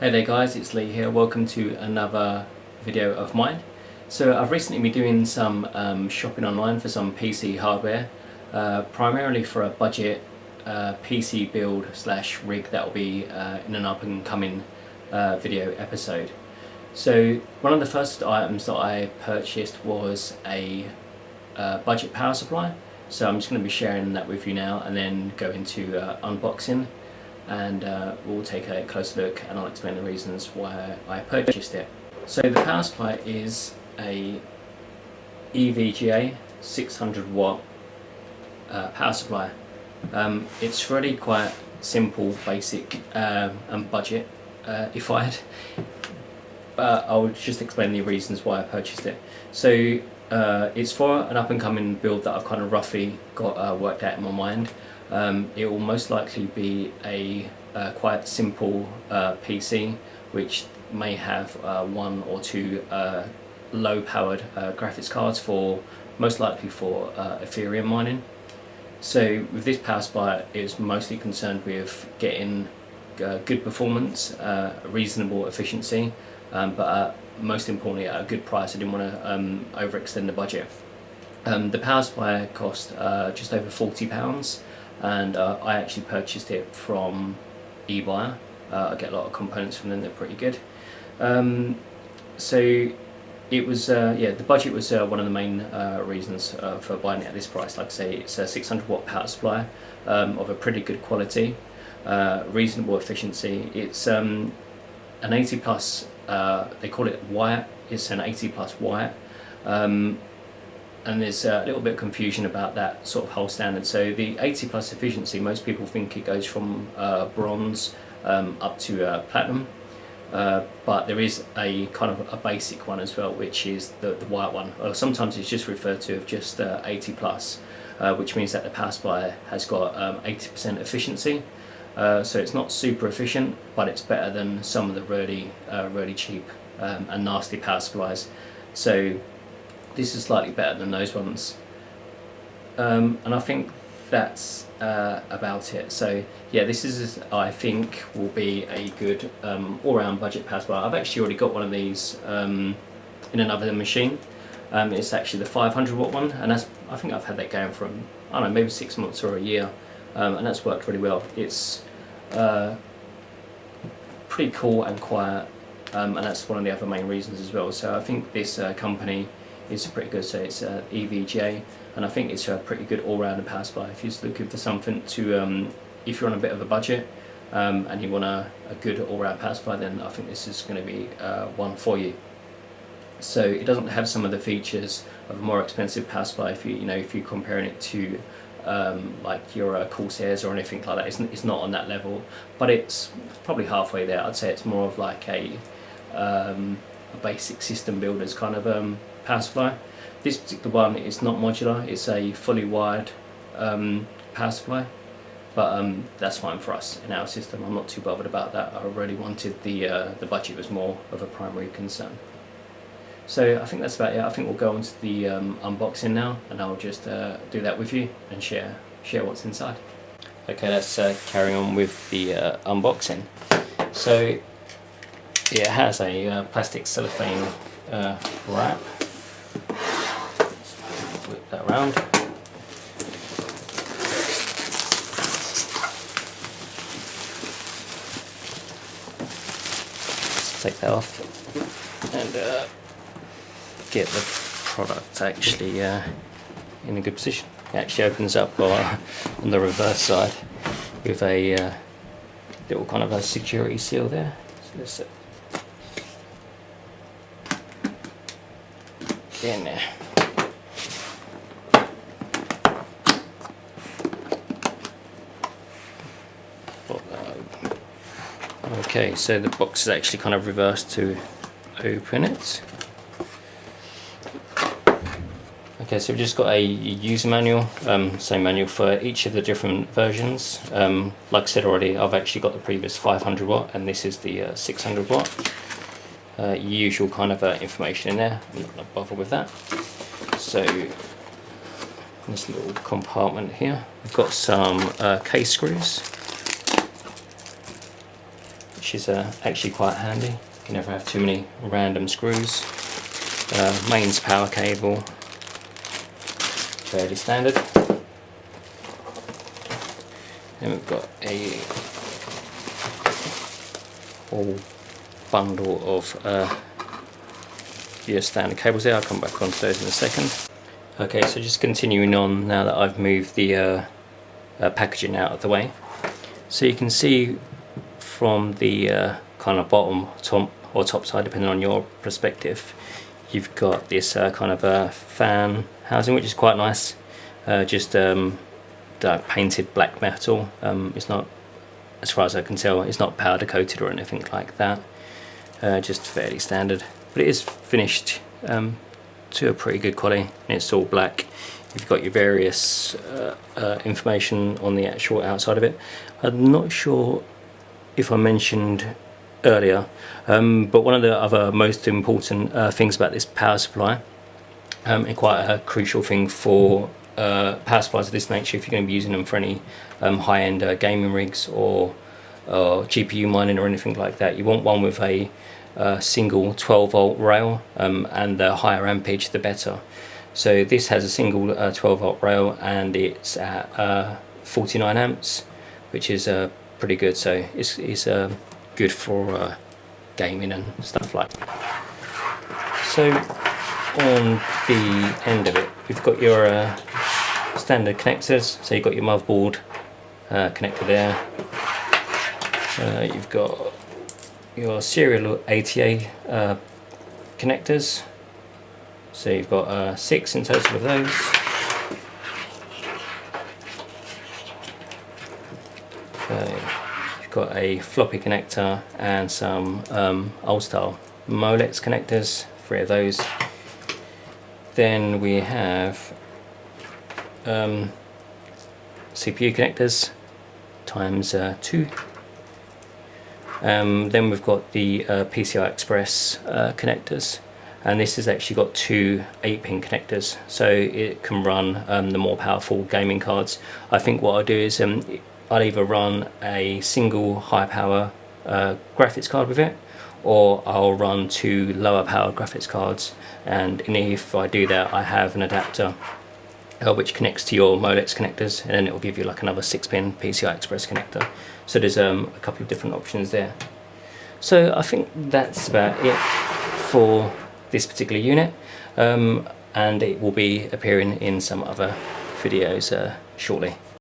Hey there guys, it's Lee here. Welcome to another video of mine. So I've recently been doing some shopping online for some PC hardware, primarily for a budget PC build slash rig that will be in an up and coming video episode. So one of the first items that I purchased was a budget power supply. So I'm just going to be sharing that with you now and then go into unboxing, and we'll take a closer look and I'll explain the reasons why I purchased it. So the power supply is a EVGA 600 watt power supply. It's really quite simple, basic and budget-ified, but I'll just explain the reasons why I purchased it. So it's for an up and coming build that I've kind of roughly got worked out in my mind. It will most likely be a quite simple PC which may have one or two low powered graphics cards, for most likely for Ethereum mining. So with this power supply, it's mostly concerned with getting good performance, reasonable efficiency, but most importantly at a good price. I didn't want to overextend the budget. The power supply cost just over £40, and I actually purchased it from eBuyer. I get a lot of components from them, they're pretty good. So it was, the budget was one of the main reasons for buying it at this price. Like I say, it's a 600 watt power supply of a pretty good quality, reasonable efficiency. It's an 80 plus, they call it Wyatt, it's an 80 plus Wyatt. And there's a little bit of confusion about that sort of whole standard. So the 80 plus efficiency, most people think it goes from bronze up to platinum, but there is a kind of a basic one as well, which is the white one. Sometimes it's just referred to as just 80 plus, which means that the power supply has got 80% efficiency. So it's not super efficient, but it's better than some of the really cheap and nasty power supplies. So this is slightly better than those ones, and I think that's about it. So yeah, this is, I think, will be a good all-round budget power supply. I've actually already got one of these in another machine. It's actually the 500 watt one, and I think I've had that going from, I don't know, maybe 6 months or a year, and that's worked really well. It's pretty cool and quiet, and that's one of the other main reasons as well. So I think this company is pretty good. So it's EVGA, and I think it's a pretty good all-round power supply. If you're just looking for something to, if you're on a bit of a budget and you want a good all-round power supply, then I think this is going to be one for you. So it doesn't have some of the features of a more expensive power supply. If if you're comparing it to like your Corsairs or anything like that, it's not on that level, but it's probably halfway there. I'd say it's more of like a basic system builders kind of power supply. This particular one is not modular, it's a fully wired power supply, but that's fine for us in our system. I'm not too bothered about that. I really wanted the budget was more of a primary concern. So I think that's about it. I think we'll go on to the unboxing now, and I'll just do that with you and share what's inside. Okay, let's carry on with the unboxing. So it has a plastic cellophane wrap. Whip that around. Let's take that off and get the product actually in a good position. It actually opens up on the reverse side with a little kind of a security seal there. So let's get in there. Okay, so the box is actually kind of reversed to open it. Okay, so we've just got a user manual, same manual for each of the different versions. Like I said already, I've actually got the previous 500 watt and this is the 600 watt. Usual kind of information in there, I'm not going to bother with that. So this little compartment here, we've got some case screws, which is actually quite handy. You never have too many random screws. Mains power cable, fairly standard. Then we've got a whole bundle of your standard cables there. I'll come back onto those in a second. Okay, so just continuing on now that I've moved the packaging out of the way. So you can see from the kind of bottom, top or top side, depending on your perspective, you've got this kind of a fan housing, which is quite nice. Just painted black metal. It's not, as far as I can tell, it's not powder coated or anything like that. Just fairly standard, but it is finished to a pretty good quality, and it's all black. You've got your various information on the actual outside of it. I'm not sure if I mentioned earlier, but one of the other most important things about this power supply, and quite a crucial thing for power supplies of this nature, if you're going to be using them for any high-end gaming rigs or GPU mining or anything like that, you want one with a single 12-volt rail, and the higher ampage the better. So this has a single 12-volt rail, and it's at 49 amps, which is pretty good. So it's good for gaming and stuff like that. So on the end of it, we've got your standard connectors. So you've got your motherboard connector there. You've got your serial ATA connectors. So you've got 6 in total of those. You've got a floppy connector and some old style Molex connectors, 3 of those. Then we have CPU connectors times 2. Then we've got the PCI Express connectors, and this has actually got 2 8-pin connectors, so it can run the more powerful gaming cards. I think what I'll do is I'll either run a single high power graphics card with it, or I'll run 2 lower power graphics cards, and if I do that, I have an adapter which connects to your Molex connectors, and then it will give you like another 6-pin PCI Express connector. So there's a couple of different options there. So I think that's about it for this particular unit, and it will be appearing in some other videos shortly.